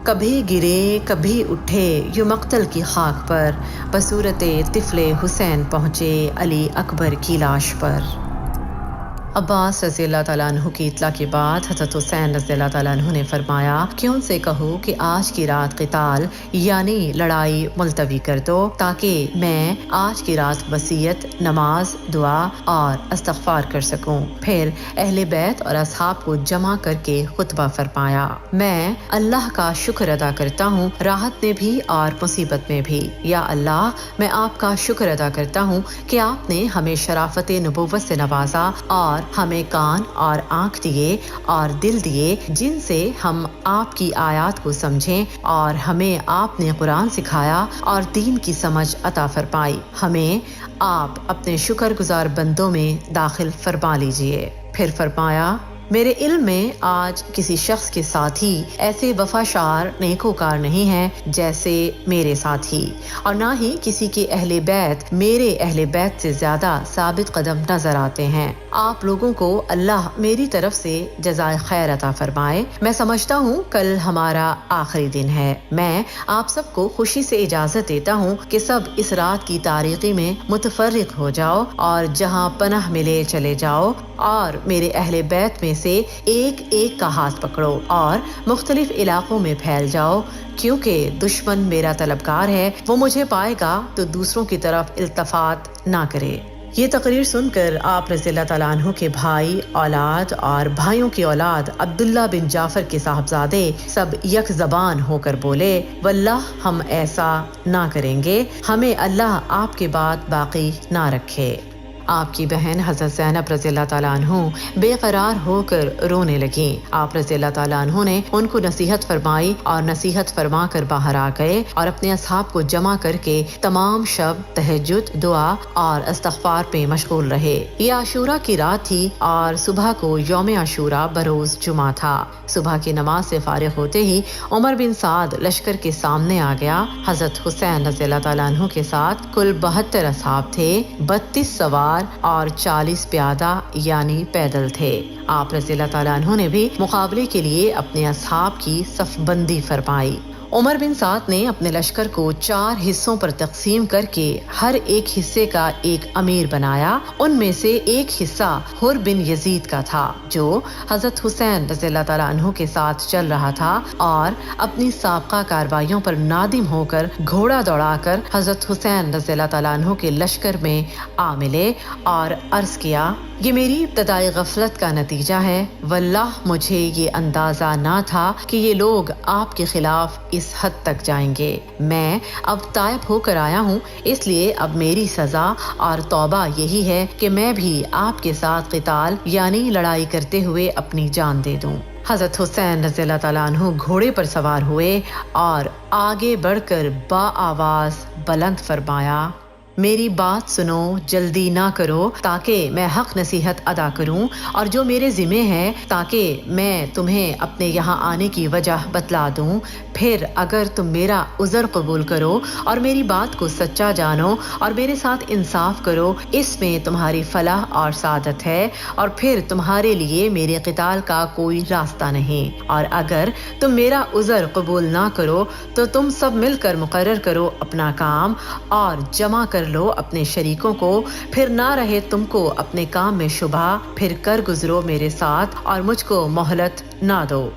کبھی گرے کبھی اٹھے یوں مقتل کی خاک پر، بصورت طفل حسین پہنچے علی اکبر کی لاش پر۔ عباس رضی اللہ تعالیٰ عنہ کی اطلاع کے بعد حضرت حسین رضی اللہ تعالیٰ عنہ نے فرمایا کہ ان سے کہو کہ آج کی رات قتال یعنی لڑائی ملتوی کر دو، تاکہ میں آج کی رات وصیت، نماز، دعا اور استغفار کر سکوں۔ پھر اہل بیت اور اصحاب کو جمع کر کے خطبہ فرمایا، میں اللہ کا شکر ادا کرتا ہوں راحت میں بھی اور مصیبت میں بھی۔ یا اللہ، میں آپ کا شکر ادا کرتا ہوں کہ آپ نے ہمیں شرافت نبوت سے نوازا اور ہمیں کان اور آنکھ دیے اور دل دیے جن سے ہم آپ کی آیات کو سمجھیں، اور ہمیں آپ نے قرآن سکھایا اور دین کی سمجھ عطا فرمائی۔ ہمیں آپ اپنے شکر گزار بندوں میں داخل فرما لیجئے۔ پھر فرمایا، میرے علم میں آج کسی شخص کے ساتھی ایسے وفاشار نیکوکار نہیں ہیں جیسے میرے ساتھی، اور نہ ہی کسی کے اہل بیت میرے اہل بیت سے زیادہ ثابت قدم نظر آتے ہیں۔ آپ لوگوں کو اللہ میری طرف سے جزائے خیر عطا فرمائے۔ میں سمجھتا ہوں کل ہمارا آخری دن ہے۔ میں آپ سب کو خوشی سے اجازت دیتا ہوں کہ سب اس رات کی تاریکی میں متفرق ہو جاؤ اور جہاں پناہ ملے چلے جاؤ، اور میرے اہل بیت میں سے ایک ایک کا ہاتھ پکڑو اور مختلف علاقوں میں پھیل جاؤ، کیونکہ دشمن میرا طلبگار ہے، وہ مجھے پائے گا تو دوسروں کی طرف التفات نہ کرے۔ یہ تقریر سن کر آپ رضی اللہ تعالیٰ عنہ کے بھائی، اولاد اور بھائیوں کی اولاد عبداللہ بن جعفر کے صاحبزادے سب یک زبان ہو کر بولے، واللہ ہم ایسا نہ کریں گے، ہمیں اللہ آپ کے بعد باقی نہ رکھے۔ آپ کی بہن حضرت زینب رضی اللہ تعالیٰ عنہ بے قرار ہو کر رونے لگیں۔ آپ رضی اللہ تعالیٰ عنہ نے ان کو نصیحت فرمائی اور نصیحت فرما کر باہر آ گئے اور اپنے اصحاب کو جمع کر کے تمام شب تہجد، دعا اور استغفار پہ مشغول رہے۔ یہ عاشورہ کی رات تھی اور صبح کو یوم عاشورہ بروز جمعہ تھا۔ صبح کی نماز سے فارغ ہوتے ہی عمر بن سعد لشکر کے سامنے آ گیا۔ حضرت حسین رضی اللہ تعالیٰ عنہ کے ساتھ کل 72 اصحاب تھے، 32 سوار اور 40 پیادہ یعنی پیدل تھے۔ آپ رضی اللہ تعالیٰ عنہ نے بھی مقابلے کے لیے اپنے اصحاب کی صف بندی فرمائی۔ عمر بن سعد نے اپنے لشکر کو 4 حصوں پر تقسیم کر کے ہر ایک حصے کا ایک امیر بنایا۔ ان میں سے ایک حصہ حر بن یزید کا تھا جو حضرت حسین رضی اللہ تعالیٰ عنہ کے ساتھ چل رہا تھا، اور اپنی سابقہ کارروائیوں پر نادم ہو کر گھوڑا دوڑا کر حضرت حسین رضی اللہ تعالیٰ عنہ کے لشکر میں آ ملے اور عرض کیا، یہ میری ابتدائی غفلت کا نتیجہ ہے، واللہ مجھے یہ اندازہ نہ تھا کہ یہ لوگ آپ کے خلاف اس حد تک جائیں گے۔ میں اب تائب ہو کر آیا ہوں، اس لیے اب میری سزا اور توبہ یہی ہے کہ میں بھی آپ کے ساتھ قتال یعنی لڑائی کرتے ہوئے اپنی جان دے دوں۔ حضرت حسین رضی اللہ تعالیٰ عنہ گھوڑے پر سوار ہوئے اور آگے بڑھ کر با آواز بلند فرمایا، میری بات سنو، جلدی نہ کرو تاکہ میں حق نصیحت ادا کروں، اور جو میرے ذمہ ہے تاکہ میں تمہیں اپنے یہاں آنے کی وجہ بتلا دوں۔ پھر اگر تم میرا عذر قبول کرو اور میری بات کو سچا جانو اور میرے ساتھ انصاف کرو، اس میں تمہاری فلاح اور سعادت ہے، اور پھر تمہارے لیے میرے قتال کا کوئی راستہ نہیں۔ اور اگر تم میرا عذر قبول نہ کرو تو تم سب مل کر مقرر کرو اپنا کام اور جمع کر لو اپنے شریکوں کو، پھر نہ رہے تم کو اپنے کام میں شبہ، پھر کر گزرو میرے ساتھ اور مجھ کو مہلت نہ دو۔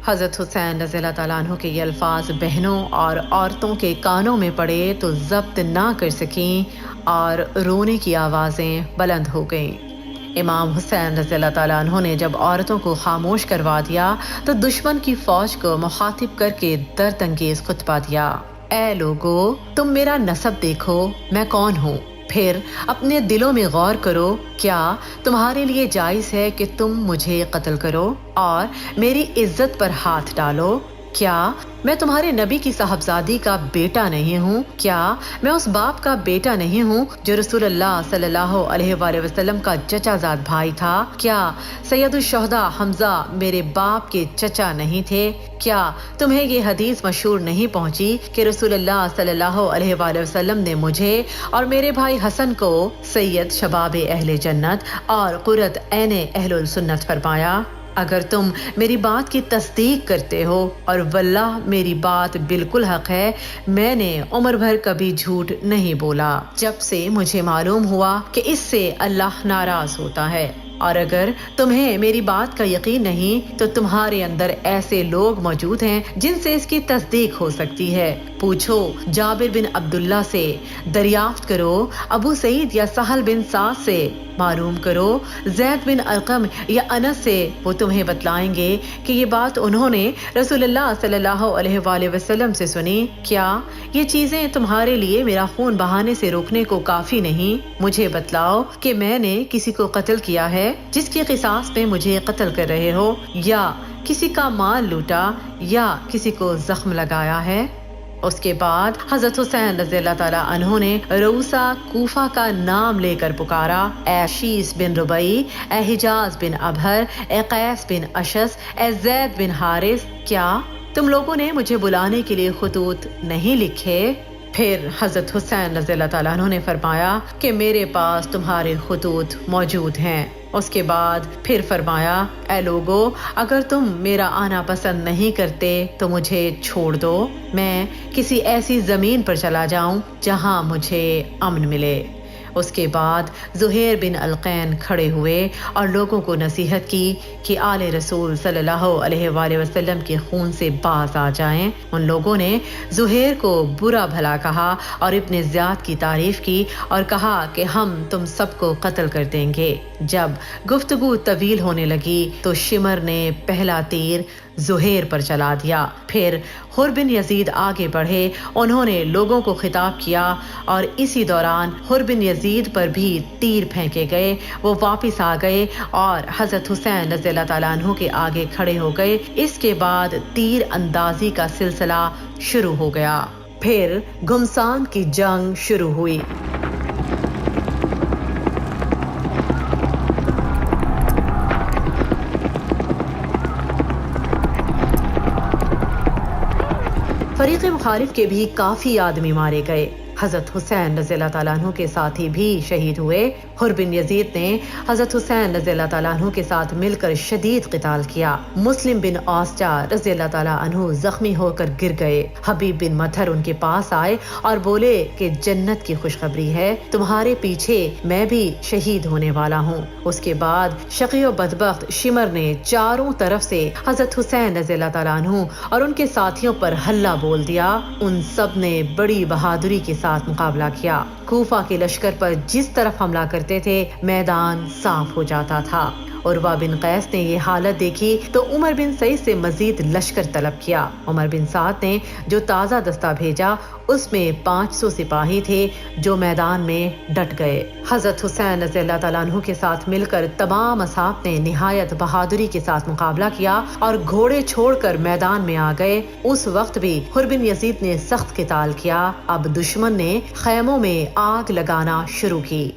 حضرت حسین رضی اللہ تعالیٰ عنہ کے یہ الفاظ بہنوں اور عورتوں کے کانوں میں پڑے تو ضبط نہ کر سکیں اور رونے کی آوازیں بلند ہو گئیں۔ امام حسین رضی اللہ تعالیٰ عنہ نے جب عورتوں کو خاموش کروا دیا تو دشمن کی فوج کو مخاطب کر کے درد انگیز خطبہ دیا، اے لوگو، تم میرا نسب دیکھو، میں کون ہوں، پھر اپنے دلوں میں غور کرو، کیا تمہارے لیے جائز ہے کہ تم مجھے قتل کرو اور میری عزت پر ہاتھ ڈالو؟ کیا میں تمہارے نبی کی صاحبزادی کا بیٹا نہیں ہوں؟ کیا میں اس باپ کا بیٹا نہیں ہوں جو رسول اللہ صلی اللہ علیہ وآلہ وسلم کا چچا زاد بھائی تھا؟ کیا سید الشہداء حمزہ میرے باپ کے چچا نہیں تھے؟ کیا تمہیں یہ حدیث مشہور نہیں پہنچی کہ رسول اللہ صلی اللہ علیہ وآلہ وسلم نے مجھے اور میرے بھائی حسن کو سید شباب اہل جنت اور قرۃ عین اہل السنت فرمایا؟ اگر تم میری بات کی تصدیق کرتے ہو اور واللہ میری بات بالکل حق ہے، میں نے عمر بھر کبھی جھوٹ نہیں بولا جب سے مجھے معلوم ہوا کہ اس سے اللہ ناراض ہوتا ہے، اور اگر تمہیں میری بات کا یقین نہیں تو تمہارے اندر ایسے لوگ موجود ہیں جن سے اس کی تصدیق ہو سکتی ہے۔ پوچھو جابر بن عبداللہ سے، دریافت کرو ابو سعید یا سہل بن سعد سے، معلوم کرو زید بن ارقم یا انس سے، وہ تمہیں بتلائیں گے کہ یہ بات انہوں نے رسول اللہ صلی اللہ علیہ وآلہ وسلم سے سنی۔ کیا یہ چیزیں تمہارے لیے میرا خون بہانے سے روکنے کو کافی نہیں؟ مجھے بتلاؤ کہ میں نے کسی کو قتل کیا ہے جس کی قصاص میں مجھے قتل کر رہے ہو، یا کسی کا مال لوٹا یا کسی کو زخم لگایا ہے؟ اس کے بعد حضرت حسین رضی اللہ تعالیٰ عنہ نے روسا کوفہ کا نام لے کر پکارا، اے شیس بن ربعی، اے حجاز بن ابہر، اے قیس بن اشس، اے زید بن حارث، کیا تم لوگوں نے مجھے بلانے کے لیے خطوط نہیں لکھے؟ پھر حضرت حسین رضی اللہ تعالیٰ عنہ نے فرمایا کہ میرے پاس تمہارے خطوط موجود ہیں۔ اس کے بعد پھر فرمایا، اے لوگو، اگر تم میرا آنا پسند نہیں کرتے تو مجھے چھوڑ دو، میں کسی ایسی زمین پر چلا جاؤں جہاں مجھے امن ملے۔ اس کے بعد زہیر بن القین کھڑے ہوئے اور لوگوں کو نصیحت کی کہ آل رسول صلی اللہ علیہ وآلہ وسلم کے خون سے باز آ جائیں۔ ان لوگوں نے زہیر کو برا بھلا کہا اور ابن زیاد کی تعریف کی اور کہا کہ ہم تم سب کو قتل کر دیں گے۔ جب گفتگو طویل ہونے لگی تو شمر نے پہلا تیر زہیر پر چلا دیا۔ پھر حر بن یزید آگے بڑھے، انہوں نے لوگوں کو خطاب کیا اور اسی دوران حر بن یزید پر بھی تیر پھینکے گئے۔ وہ واپس آ گئے اور حضرت حسین رضی اللہ تعالیٰ عنہ کے آگے کھڑے ہو گئے۔ اس کے بعد تیر اندازی کا سلسلہ شروع ہو گیا۔ پھر گھمسان کی جنگ شروع ہوئی۔ فریق مخالف کے بھی کافی آدمی مارے گئے۔ حضرت حسین رضی اللہ تعالیٰ عنہ کے ساتھی بھی شہید ہوئے۔ حر بن یزید نے حضرت حسین رضی اللہ تعالیٰ عنہ کے ساتھ مل کر شدید قتال کیا۔ مسلم بن اوسجا رضی اللہ تعالیٰ عنہ زخمی ہو کر گر گئے۔ حبیب بن مطہر ان کے پاس آئے اور بولے کہ جنت کی خوشخبری ہے، تمہارے پیچھے میں بھی شہید ہونے والا ہوں۔ اس کے بعد شقی و بدبخت شمر نے چاروں طرف سے حضرت حسین رضی اللہ تعالیٰ عنہ اور ان کے ساتھیوں پر حلہ بول دیا۔ ان سب نے بڑی بہادری کے ساتھ مقابلہ کیا۔ کوفہ کے لشکر پر جس طرف حملہ کرتے تھے میدان صاف ہو جاتا تھا۔ عروہ بن قیس نے یہ حالت دیکھی تو عمر بن سعید سے مزید لشکر طلب کیا۔ عمر بن سعد نے جو تازہ دستہ بھیجا اس میں 500 سپاہی تھے جو میدان میں ڈٹ گئے۔ حضرت حسین رضی اللہ تعالیٰ عنہ کے ساتھ مل کر تمام اصحاب نے نہایت بہادری کے ساتھ مقابلہ کیا اور گھوڑے چھوڑ کر میدان میں آ گئے۔ اس وقت بھی حر بن یزید نے سخت قتال کیا۔ اب دشمن نے خیموں میں آگ لگانا شروع کی۔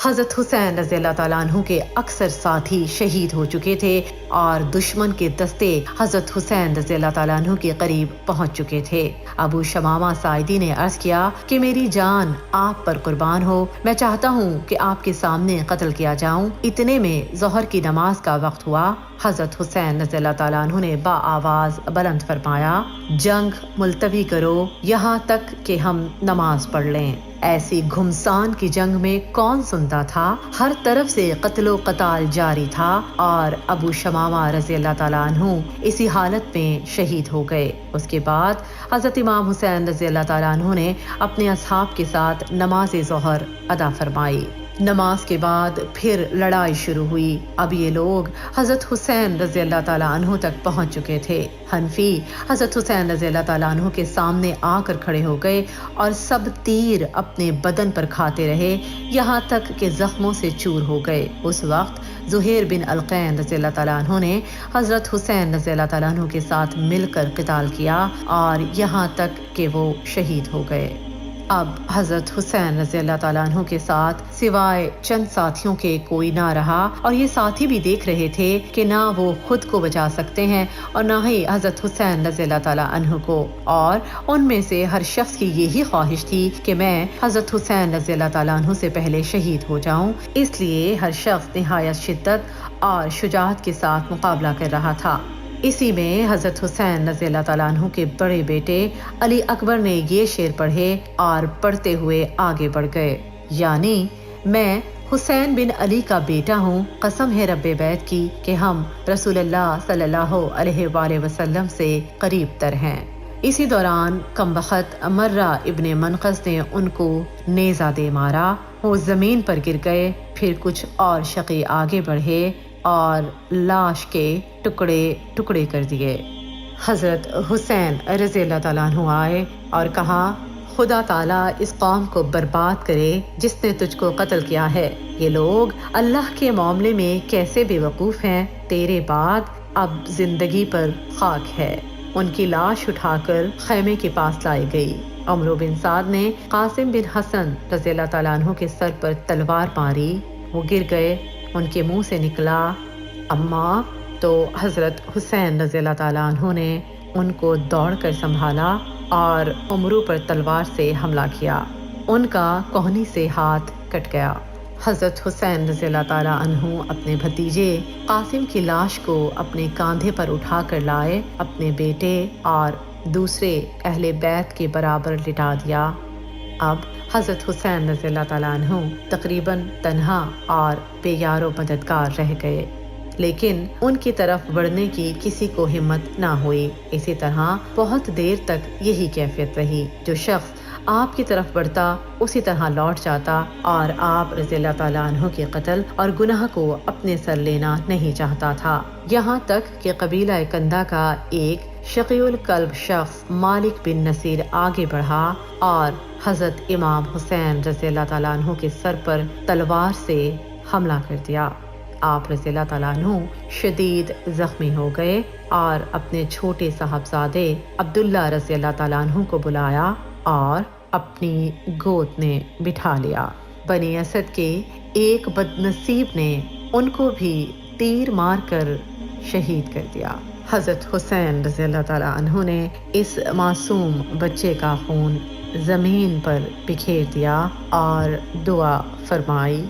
حضرت حسین رضی اللہ تعالیٰ عنہ کے اکثر ساتھی شہید ہو چکے تھے اور دشمن کے دستے حضرت حسین رضی اللہ تعالیٰ عنہ کے قریب پہنچ چکے تھے۔ ابو شمامہ ساعدی نے عرض کیا کہ میری جان آپ پر قربان ہو، میں چاہتا ہوں کہ آپ کے سامنے قتل کیا جاؤں۔ اتنے میں ظہر کی نماز کا وقت ہوا۔ حضرت حسین رضی اللہ تعالیٰ عنہ نے با آواز بلند فرمایا، جنگ ملتوی کرو یہاں تک کہ ہم نماز پڑھ لیں۔ ایسی گھمسان کی جنگ میں کون سنتا تھا؟ ہر طرف سے قتل و قتال جاری تھا اور ابو شمامہ رضی اللہ تعالیٰ عنہ اسی حالت میں شہید ہو گئے۔ اس کے بعد حضرت امام حسین رضی اللہ تعالیٰ عنہ نے اپنے اصحاب کے ساتھ نماز ظہر ادا فرمائی۔ نماز کے بعد پھر لڑائی شروع ہوئی۔ اب یہ لوگ حضرت حسین رضی اللہ تعالیٰ عنہ تک پہنچ چکے تھے۔ حنفی حضرت حسین رضی اللہ تعالیٰ عنہ کے سامنے آ کر کھڑے ہو گئے اور سب تیر اپنے بدن پر کھاتے رہے یہاں تک کہ زخموں سے چور ہو گئے۔ اس وقت زہیر بن القین رضی اللہ تعالیٰ عنہ نے حضرت حسین رضی اللہ تعالیٰ عنہ کے ساتھ مل کر قتال کیا اور یہاں تک کہ وہ شہید ہو گئے۔ اب حضرت حسین رضی اللہ تعالیٰ عنہ کے ساتھ سوائے چند ساتھیوں کے کوئی نہ رہا، اور یہ ساتھی بھی دیکھ رہے تھے کہ نہ وہ خود کو بچا سکتے ہیں اور نہ ہی حضرت حسین رضی اللہ تعالیٰ عنہ کو، اور ان میں سے ہر شخص کی یہی خواہش تھی کہ میں حضرت حسین رضی اللہ تعالیٰ عنہ سے پہلے شہید ہو جاؤں، اس لیے ہر شخص نہایت شدت اور شجاعت کے ساتھ مقابلہ کر رہا تھا۔ اسی میں حضرت حسین رضی اللہ تعالیٰ عنہ کے بڑے بیٹے علی اکبر نے یہ شعر پڑھے اور پڑھتے ہوئے آگے بڑھ گئے، یعنی میں حسین بن علی کا بیٹا ہوں، قسم ہے رب بیت کی کہ ہم رسول اللہ صلی اللہ علیہ وآلہ وسلم سے قریب تر ہیں۔ اسی دوران کم بخت مرہ ابن منقذ نے ان کو نیزہ دے مارا، وہ زمین پر گر گئے، پھر کچھ اور شقی آگے بڑھے اور لاش کے ٹکڑے ٹکڑے کر دیے۔ حضرت حسین رضی اللہ تعالیٰ عنہ آئے اور کہا، خدا تعالیٰ اس قوم کو برباد کرے جس نے تجھ کو قتل کیا ہے، یہ لوگ اللہ کے معاملے میں کیسے بے وقوف ہیں، تیرے بعد اب زندگی پر خاک ہے۔ ان کی لاش اٹھا کر خیمے کے پاس لائی گئی۔ عمرو بن سعد نے قاسم بن حسن رضی اللہ تعالیٰ عنہ کے سر پر تلوار ماری، وہ گر گئے، ان کے منہ سے نکلا اماں، تو حضرت حسین رضی اللہ تعالیٰ عنہ نے ان کو دوڑ کر سنبھالا اور عمرو پر تلوار سے حملہ کیا، ان کا کوہنی سے ہاتھ کٹ گیا۔ حضرت حسین رضی اللہ تعالیٰ عنہ اپنے بھتیجے قاسم کی لاش کو اپنے کاندھے پر اٹھا کر لائے، اپنے بیٹے اور دوسرے اہل بیت کے برابر لٹا دیا۔ اب حضرت حسین رضی اللہ تعالیٰ عنہ تقریباً تنہا اور بے یار و مددگار رہ گئے، لیکن ان کی طرف بڑھنے کی کسی کو ہمت نہ ہوئی۔ اسی طرح بہت دیر تک یہی کیفیت رہی، جو شخص آپ کی طرف بڑھتا اسی طرح لوٹ جاتا، اور آپ رضی اللہ تعالیٰ عنہ کے قتل اور گناہ کو اپنے سر لینا نہیں چاہتا تھا، یہاں تک کہ قبیلہ کندہ کا ایک شقی القلب شخص مالک بن نصیر آگے بڑھا اور حضرت امام حسین رضی اللہ تعالیٰ عنہ کے سر پر تلوار سے حملہ کر دیا۔ آپ رضی اللہ تعالیٰ عنہ شدید زخمی ہو گئے اور اپنے چھوٹے صاحبزادے عبداللہ رضی اللہ تعالیٰ عنہ کو بلایا اور اپنی گود میں بٹھا لیا۔ بنی اسد کے ایک بدنصیب نے ان کو بھی تیر مار کر شہید کر دیا۔ حضرت حسین رضی اللہ تعالیٰ عنہ نے اس معصوم بچے کا خون زمین پر بکھیر دیا اور دعا فرمائی،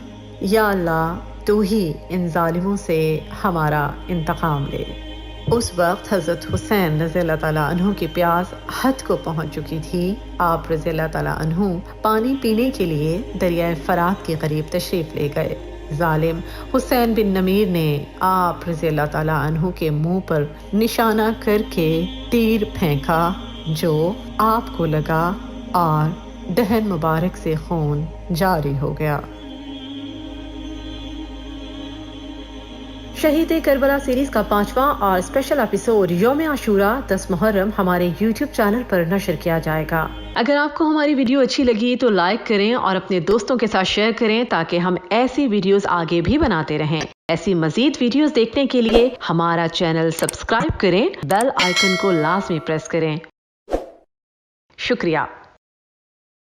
یا اللہ تو ہی ان ظالموں سے ہمارا انتقام لے۔ اس وقت حضرت حسین رضی اللہ تعالیٰ عنہ کی پیاس حد کو پہنچ چکی تھی۔ آپ رضی اللہ تعالیٰ عنہ پانی پینے کے لیے دریائے فرات کے قریب تشریف لے گئے۔ ظالم حسین بن نمیر نے آپ رضی اللہ تعالیٰ عنہ کے منہ پر نشانہ کر کے تیر پھینکا، جو آپ کو لگا اور دہن مبارک سے خون جاری ہو گیا۔ شہید کربلا سیریز کا 5واں اور اسپیشل ایپیسوڈ یوم عاشوراء 10 محرم ہمارے یوٹیوب چینل پر نشر کیا جائے گا۔ اگر آپ کو ہماری ویڈیو اچھی لگی تو لائک کریں اور اپنے دوستوں کے ساتھ شیئر کریں تاکہ ہم ایسی ویڈیوز آگے بھی بناتے رہیں۔ ایسی مزید ویڈیوز دیکھنے کے لیے ہمارا چینل سبسکرائب کریں، بیل آئیکن کو لازمی پریس کریں۔ شکریہ۔